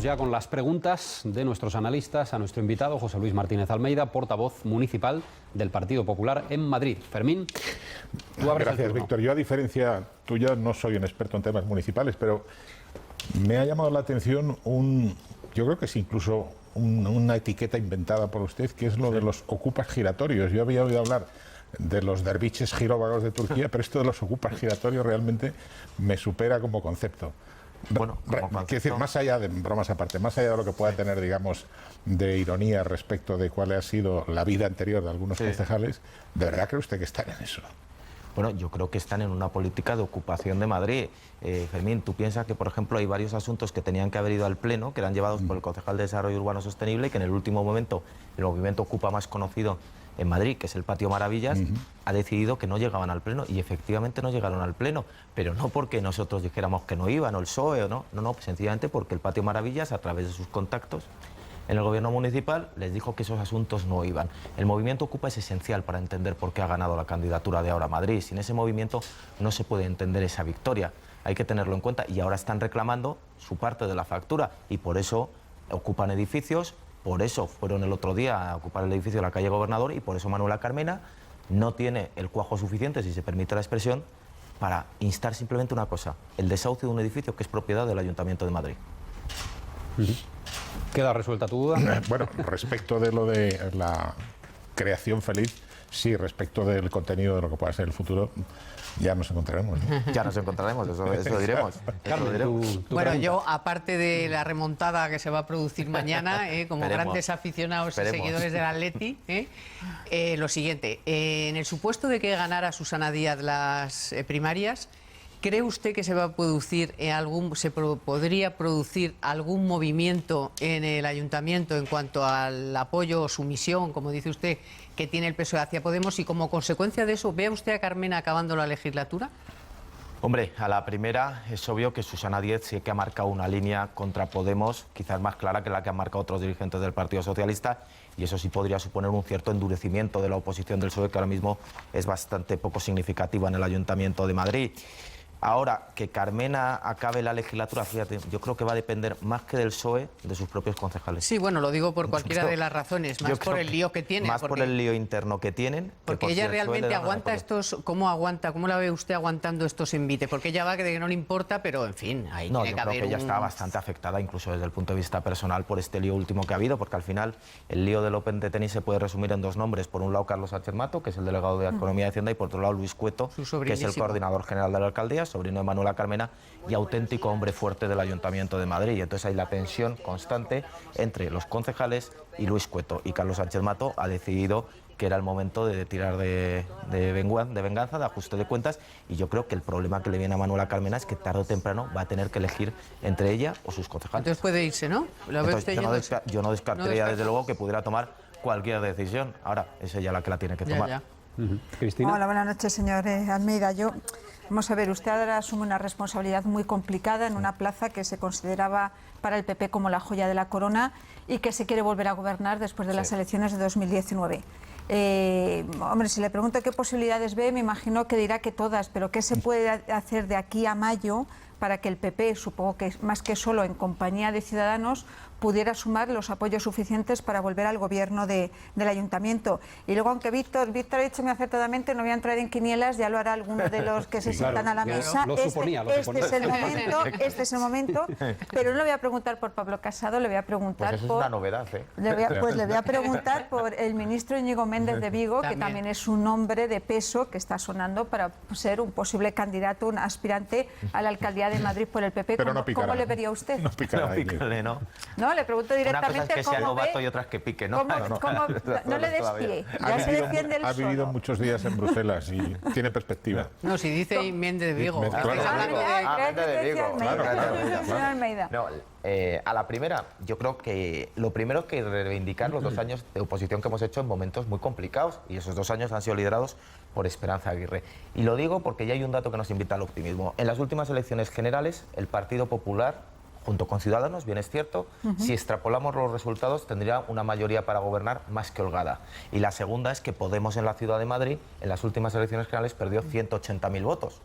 ya con las preguntas de nuestros analistas a nuestro invitado José Luis Martínez Almeida, portavoz municipal del Partido Popular en Madrid. Fermín, tú abres el turno. Gracias, Víctor. Yo, a diferencia tuya, no soy un experto en temas municipales, pero me ha llamado la atención yo creo que es incluso una etiqueta inventada por usted, que es lo de los ocupas giratorios. Yo había oído hablar de los derviches giróvagos de Turquía, pero esto de los ocupas giratorios realmente me supera como concepto. Bueno, quiero decir, más allá de bromas aparte, más allá de lo que pueda tener, digamos, de ironía respecto de cuál ha sido la vida anterior de algunos concejales, ¿de verdad cree usted que están en eso? Bueno, yo creo que están en una política de ocupación de Madrid. Fermín, tú piensas que, por ejemplo, hay varios asuntos que tenían que haber ido al Pleno, que eran llevados por el concejal de Desarrollo Urbano Sostenible, y que en el último momento el movimiento Ocupa más conocido en Madrid, que es el Patio Maravillas, ha decidido que no llegaban al Pleno, y efectivamente no llegaron al Pleno, pero no porque nosotros dijéramos que no iban, o el PSOE, o no, sencillamente porque el Patio Maravillas, a través de sus contactos en el gobierno municipal, les dijo que esos asuntos no iban. El movimiento Ocupa es esencial para entender por qué ha ganado la candidatura de Ahora Madrid. Sin ese movimiento no se puede entender esa victoria. Hay que tenerlo en cuenta, y ahora están reclamando su parte de la factura, y por eso ocupan edificios, por eso fueron el otro día a ocupar el edificio de la calle Gobernador, y por eso Manuela Carmena no tiene el cuajo suficiente, si se permite la expresión, para instar simplemente una cosa: el desahucio de un edificio que es propiedad del Ayuntamiento de Madrid. ¿Queda resuelta tu duda? Bueno, respecto de lo de la creación feliz, sí, respecto del contenido de lo que pueda ser el futuro, ya nos encontraremos, ¿no? Ya nos encontraremos, eso diremos. Carmen, bueno, yo, aparte de la remontada que se va a producir mañana, como grandes aficionados y seguidores del Atleti, lo siguiente, en el supuesto de que ganara Susana Díaz las primarias, ¿cree usted que se va a producir podría producir algún movimiento en el ayuntamiento en cuanto al apoyo o sumisión, como dice usted, que tiene el PSOE hacia Podemos, y como consecuencia de eso, ¿ve usted a Carmena acabando la legislatura? Hombre, a la primera es obvio que Susana Díaz sí que ha marcado una línea contra Podemos, quizás más clara que la que han marcado otros dirigentes del Partido Socialista, y eso sí podría suponer un cierto endurecimiento de la oposición del PSOE, que ahora mismo es bastante poco significativa en el Ayuntamiento de Madrid. Ahora, que Carmena acabe la legislatura, fíjate, yo creo que va a depender más que del PSOE, de sus propios concejales. Sí, bueno, lo digo por cualquiera de las razones, más por el lío que tienen. Más por el lío interno que tienen. Porque ella realmente aguanta estos, ¿cómo la ve usted aguantando estos envites? Porque ella va que no le importa, pero en fin, ahí tiene que haber. Yo creo que ella está bastante afectada, incluso desde el punto de vista personal, por este lío último que ha habido, porque al final el lío del Open de tenis se puede resumir en dos nombres. Por un lado, Carlos Sánchez Mato, que es el delegado de Economía y Hacienda, y por otro lado, Luis Cueto, que es el coordinador general de la alcaldía, sobrino de Manuela Carmena, y auténtico hombre fuerte del Ayuntamiento de Madrid. Y entonces hay la tensión constante entre los concejales y Luis Cueto. Y Carlos Sánchez Mato ha decidido que era el momento de tirar de venganza, de ajuste de cuentas, y yo creo que el problema que le viene a Manuela Carmena es que tarde o temprano va a tener que elegir entre ella o sus concejales. Entonces puede irse, ¿no? Entonces, yo no descartaría desde luego que pudiera tomar cualquier decisión. Ahora, es ella la que la tiene que tomar. Cristina. Hola, buenas noches, señor Almeida. Vamos a ver, usted ahora asume una responsabilidad muy complicada en una plaza que se consideraba para el PP como la joya de la corona y que se quiere volver a gobernar después de las elecciones de 2019. Hombre, si le pregunto qué posibilidades ve, me imagino que dirá que todas, pero ¿qué se puede hacer de aquí a mayo para que el PP, supongo que más que solo en compañía de Ciudadanos, pudiera sumar los apoyos suficientes para volver al gobierno del ayuntamiento? Y luego, aunque Víctor ha dicho muy acertadamente, no voy a entrar en quinielas, ya lo hará alguno de los que se sientan a la mesa. Este es el momento, pero no le voy a preguntar por Pablo Casado, le voy a preguntar pues eso es una novedad, ¿eh? Le voy a preguntar por el ministro Íñigo Méndez de Vigo, que también es un hombre de peso que está sonando para ser un posible candidato, un aspirante a la alcaldía de Madrid por el PP. ¿Cómo le vería usted? No picará. No, le pregunto directamente. Una cosa es que sea novato y otra es que pique, ¿no? No le des pie. Ya se defiende el solo. Ha vivido muchos días en Bruselas y tiene perspectiva. No, si dice Méndez de Vigo. A la primera, yo creo que lo primero es que reivindicar los 2 años de oposición que hemos hecho en momentos muy complicados, y esos 2 años han sido liderados por Esperanza Aguirre. Y lo digo porque ya hay un dato que nos invita al optimismo. En las últimas elecciones generales, el Partido Popular, junto con Ciudadanos, bien es cierto, si extrapolamos los resultados, tendría una mayoría para gobernar más que holgada. Y la segunda es que Podemos en la Ciudad de Madrid, en las últimas elecciones generales, perdió 180.000 votos.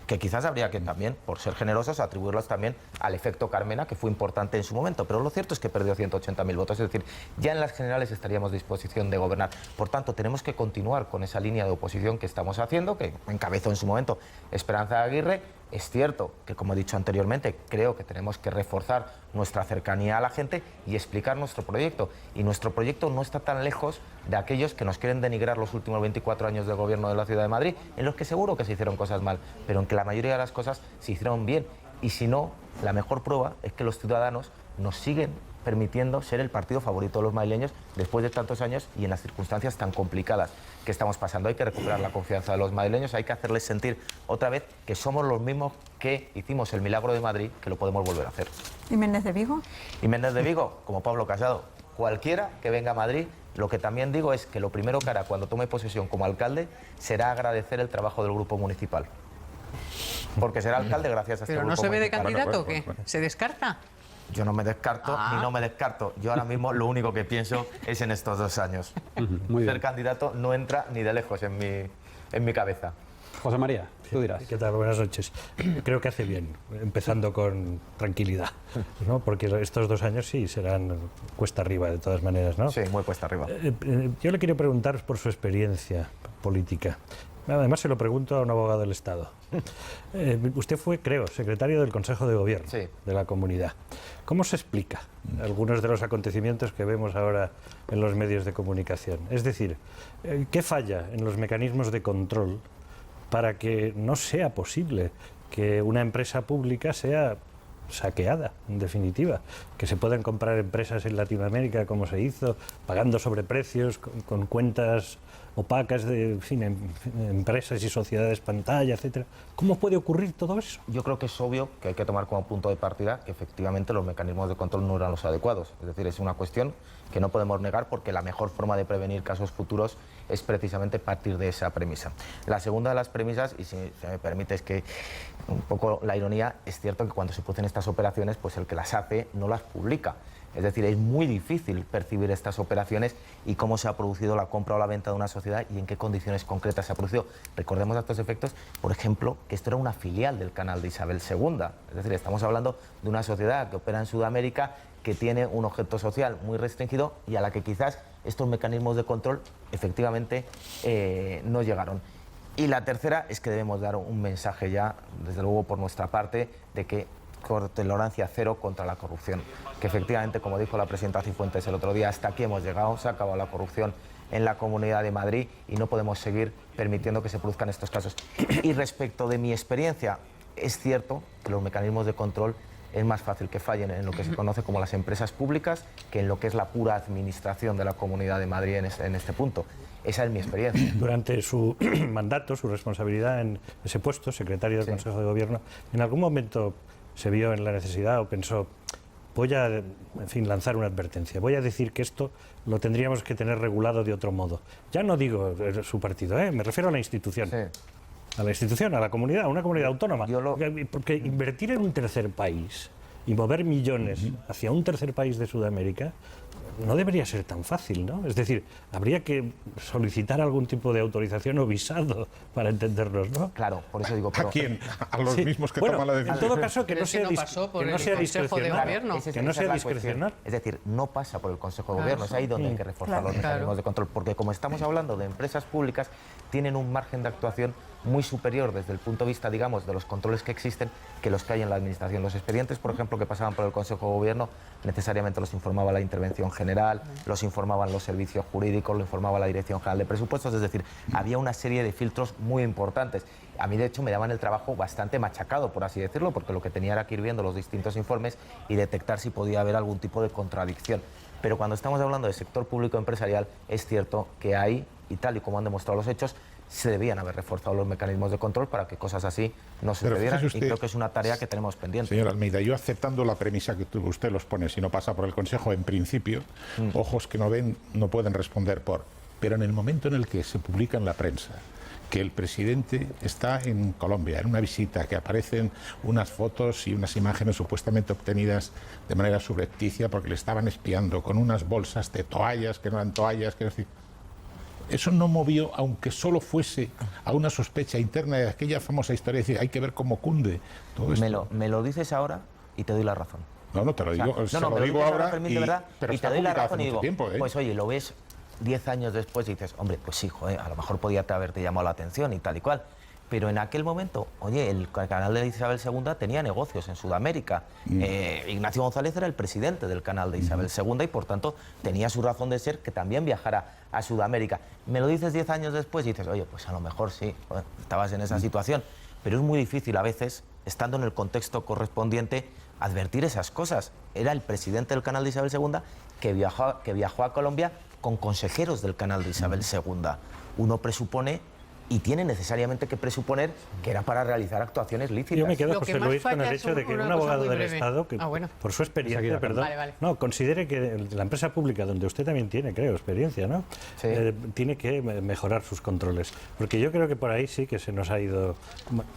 Que quizás habría que también, por ser generosos, atribuirlos también al efecto Carmena, que fue importante en su momento. Pero lo cierto es que perdió 180.000 votos. Es decir, ya en las generales estaríamos a disposición de gobernar. Por tanto, tenemos que continuar con esa línea de oposición que estamos haciendo, que encabezó en su momento Esperanza Aguirre. Es cierto que, como he dicho anteriormente, creo que tenemos que reforzar nuestra cercanía a la gente y explicar nuestro proyecto. Y nuestro proyecto no está tan lejos de aquellos que nos quieren denigrar los últimos 24 años del gobierno de la Ciudad de Madrid, en los que seguro que se hicieron cosas mal, pero en que la mayoría de las cosas se hicieron bien. Y si no, la mejor prueba es que los ciudadanos nos siguen permitiendo ser el partido favorito de los madrileños después de tantos años y en las circunstancias tan complicadas que estamos pasando. Hay que recuperar la confianza de los madrileños, hay que hacerles sentir otra vez que somos los mismos que hicimos el milagro de Madrid, que lo podemos volver a hacer. ¿Y Méndez de Vigo? Y Méndez de Vigo, como Pablo Casado, cualquiera que venga a Madrid, lo que también digo es que lo primero que hará cuando tome posesión como alcalde será agradecer el trabajo del grupo municipal. Porque será alcalde gracias a este grupo municipal. ¿Pero no se ve de candidato o qué? ¿Se descarta? Yo no me descarto ni no me descarto. Yo ahora mismo lo único que pienso es en estos 2 años. Ser candidato no entra ni de lejos en mi cabeza. José María, tú dirás. ¿Qué tal? Buenas noches. Creo que hace bien, empezando con tranquilidad, ¿no? Porque estos 2 años sí serán cuesta arriba de todas maneras, ¿no? Sí, muy cuesta arriba. Yo le quiero preguntar por su experiencia política. Además, se lo pregunto a un abogado del Estado. Usted fue, creo, secretario del Consejo de Gobierno de la Comunidad. ¿Cómo se explica algunos de los acontecimientos que vemos ahora en los medios de comunicación? Es decir, ¿qué falla en los mecanismos de control para que no sea posible que una empresa pública sea saqueada, en definitiva? Que se puedan comprar empresas en Latinoamérica, como se hizo, pagando sobreprecios, con cuentas opacas de empresas y sociedades pantalla, etcétera. ¿Cómo puede ocurrir todo eso? Yo creo que es obvio que hay que tomar como punto de partida que efectivamente los mecanismos de control no eran los adecuados. Es decir, es una cuestión que no podemos negar porque la mejor forma de prevenir casos futuros es precisamente partir de esa premisa. La segunda de las premisas, y si se me permite, es que un poco la ironía, es cierto que cuando se producen estas operaciones, pues el que las hace no las publica. Es decir, es muy difícil percibir estas operaciones y cómo se ha producido la compra o la venta de una sociedad y en qué condiciones concretas se ha producido. Recordemos a estos efectos, por ejemplo, que esto era una filial del canal de Isabel II. Es decir, estamos hablando de una sociedad que opera en Sudamérica, que tiene un objeto social muy restringido y a la que quizás estos mecanismos de control efectivamente no llegaron. Y la tercera es que debemos dar un mensaje ya, desde luego por nuestra parte, de que tolerancia cero contra la corrupción. Que efectivamente, como dijo la presidenta Cifuentes el otro día, hasta aquí hemos llegado, se ha acabado la corrupción en la Comunidad de Madrid y no podemos seguir permitiendo que se produzcan estos casos. Y respecto de mi experiencia, es cierto que los mecanismos de control es más fácil que fallen en lo que se conoce como las empresas públicas que en lo que es la pura administración de la Comunidad de Madrid en este punto. Esa es mi experiencia. Durante su mandato, su responsabilidad en ese puesto, secretario del Consejo de Gobierno, ¿en algún momento se vio en la necesidad o pensó, voy a, en fin, lanzar una advertencia, voy a decir que esto lo tendríamos que tener regulado de otro modo? Ya no digo su partido, me refiero a la institución. Sí. A la institución, a la comunidad, a una comunidad autónoma. Porque invertir en un tercer país y mover millones hacia un tercer país de Sudamérica no debería ser tan fácil, ¿no? Es decir, habría que solicitar algún tipo de autorización o visado para entendernos, ¿no? Claro, por eso digo... Pero... ¿A quién? ¿A los mismos que toman la decisión? En todo caso, que no sea discrecional. Que no sea discrecional. Es decir, no pasa por el Consejo de Gobierno, es ahí donde hay que reforzar los mecanismos de control, porque como estamos hablando de empresas públicas, tienen un margen de actuación muy superior desde el punto de vista, digamos, de los controles que existen que los que hay en la Administración. Los expedientes, por ejemplo, que pasaban por el Consejo de Gobierno, necesariamente los informaba la Intervención General, los informaban los servicios jurídicos, lo informaba la Dirección General de Presupuestos, es decir, había una serie de filtros muy importantes. A mí, de hecho, me daban el trabajo bastante machacado, por así decirlo, porque lo que tenía era que ir viendo los distintos informes y detectar si podía haber algún tipo de contradicción. Pero cuando estamos hablando de sector público empresarial, es cierto que hay, y tal y como han demostrado los hechos, se debían haber reforzado los mecanismos de control para que cosas así no sucedieran, y creo que es una tarea que tenemos pendiente. Señor Almeida, yo aceptando la premisa que usted los pone, si no pasa por el Consejo, en principio, ojos que no ven no pueden responder por... Pero en el momento en el que se publica en la prensa que el presidente está en Colombia, en una visita, que aparecen unas fotos y unas imágenes supuestamente obtenidas de manera subrepticia porque le estaban espiando con unas bolsas de toallas que no eran toallas, que decir... Eso no movió, aunque solo fuese a una sospecha interna de aquella famosa historia de decir, hay que ver cómo cunde todo esto. Me lo dices ahora y te doy la razón. No, te lo digo, lo digo ahora, Fermín, de verdad, pero y está te doy la publicado razón hace y digo, mucho tiempo, ¿eh? Pues oye, lo ves 10 años después y dices, hombre, pues sí, joder, a lo mejor podía haberte llamado la atención y tal y cual. Pero en aquel momento, oye, el canal de Isabel II tenía negocios en Sudamérica. Ignacio González era el presidente del canal de Isabel II y por tanto tenía su razón de ser que también viajara a Sudamérica. Me lo dices 10 años después y dices, oye, pues a lo mejor sí, joder, estabas en esa situación. Pero es muy difícil a veces, estando en el contexto correspondiente, advertir esas cosas. Era el presidente del canal de Isabel II que viajó a Colombia con consejeros del canal de Isabel II. Uno presupone y tiene necesariamente que presuponer que era para realizar actuaciones lícitas. Yo me quedo, José Luis, con el hecho de que un abogado del Estado, que por su experiencia, no, considere que la empresa pública, donde usted también tiene, creo, experiencia, ¿no? Sí. Tiene que mejorar sus controles. Porque yo creo que por ahí sí que se nos ha ido,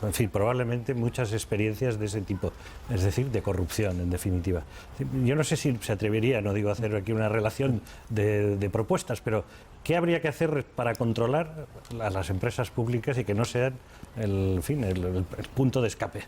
en fin, probablemente muchas experiencias de ese tipo, es decir, de corrupción, en definitiva. Yo no sé si se atrevería, no digo hacer aquí una relación de propuestas, pero ¿qué habría que hacer para controlar a las empresas públicas y que no sean el punto de escape?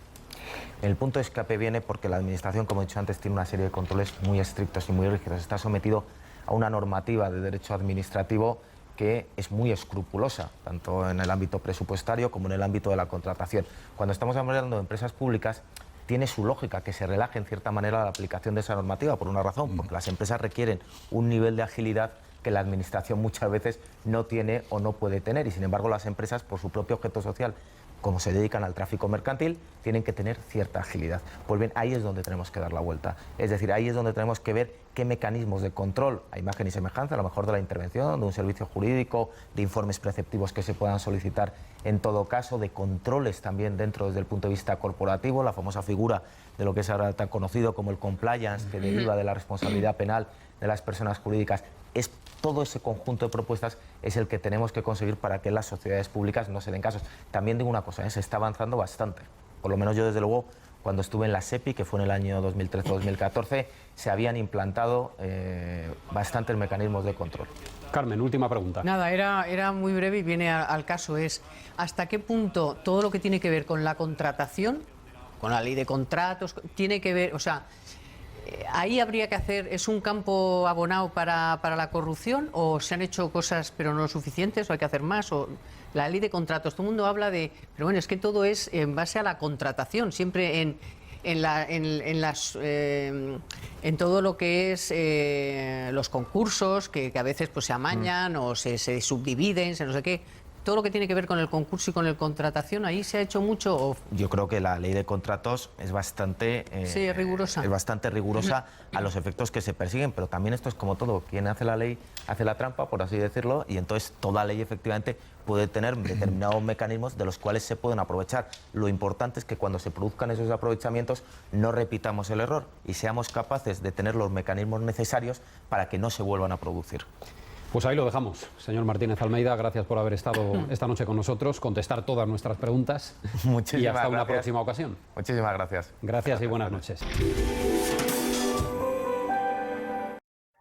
El punto de escape viene porque la Administración, como he dicho antes, tiene una serie de controles muy estrictos y muy rígidos. Está sometido a una normativa de derecho administrativo que es muy escrupulosa, tanto en el ámbito presupuestario como en el ámbito de la contratación. Cuando estamos hablando de empresas públicas, tiene su lógica que se relaje en cierta manera la aplicación de esa normativa, por una razón, porque las empresas requieren un nivel de agilidad que la Administración muchas veces no tiene o no puede tener, y sin embargo las empresas, por su propio objeto social, como se dedican al tráfico mercantil, tienen que tener cierta agilidad. Pues bien, ahí es donde tenemos que dar la vuelta. Es decir, ahí es donde tenemos que ver qué mecanismos de control, a imagen y semejanza, a lo mejor de la intervención, de un servicio jurídico, de informes preceptivos que se puedan solicitar en todo caso, de controles también dentro desde el punto de vista corporativo, la famosa figura de lo que es ahora tan conocido como el compliance, que deriva de la responsabilidad penal de las personas jurídicas. Es todo ese conjunto de propuestas es el que tenemos que conseguir para que las sociedades públicas no se den casos. También digo una cosa, se está avanzando bastante. Por lo menos yo, desde luego, cuando estuve en la SEPI, que fue en el año 2013-2014, se habían implantado bastantes mecanismos de control. Carmen, última pregunta. Nada, era muy breve y viene al caso. Es ¿hasta qué punto todo lo que tiene que ver con la contratación, con la ley de contratos, tiene que ver, o sea, ahí habría que hacer, ¿es un campo abonado para la corrupción o se han hecho cosas pero no suficientes o hay que hacer más? O la ley de contratos, todo el mundo habla de, pero bueno, es que todo es en base a la contratación, siempre en todo lo que es los concursos, que a veces pues se amañan o se subdividen, no sé qué. Todo lo que tiene que ver con el concurso y con la contratación, ¿ahí se ha hecho mucho? ¿O? Yo creo que la ley de contratos es bastante rigurosa. Es bastante rigurosa a los efectos que se persiguen, pero también esto es como todo. Quien hace la ley hace la trampa, por así decirlo, y entonces toda ley efectivamente puede tener determinados mecanismos de los cuales se pueden aprovechar. Lo importante es que cuando se produzcan esos aprovechamientos no repitamos el error y seamos capaces de tener los mecanismos necesarios para que no se vuelvan a producir. Pues ahí lo dejamos. Señor Martínez Almeida, gracias por haber estado esta noche con nosotros, contestar todas nuestras preguntas y hasta una próxima ocasión. Muchísimas gracias. Gracias y buenas noches.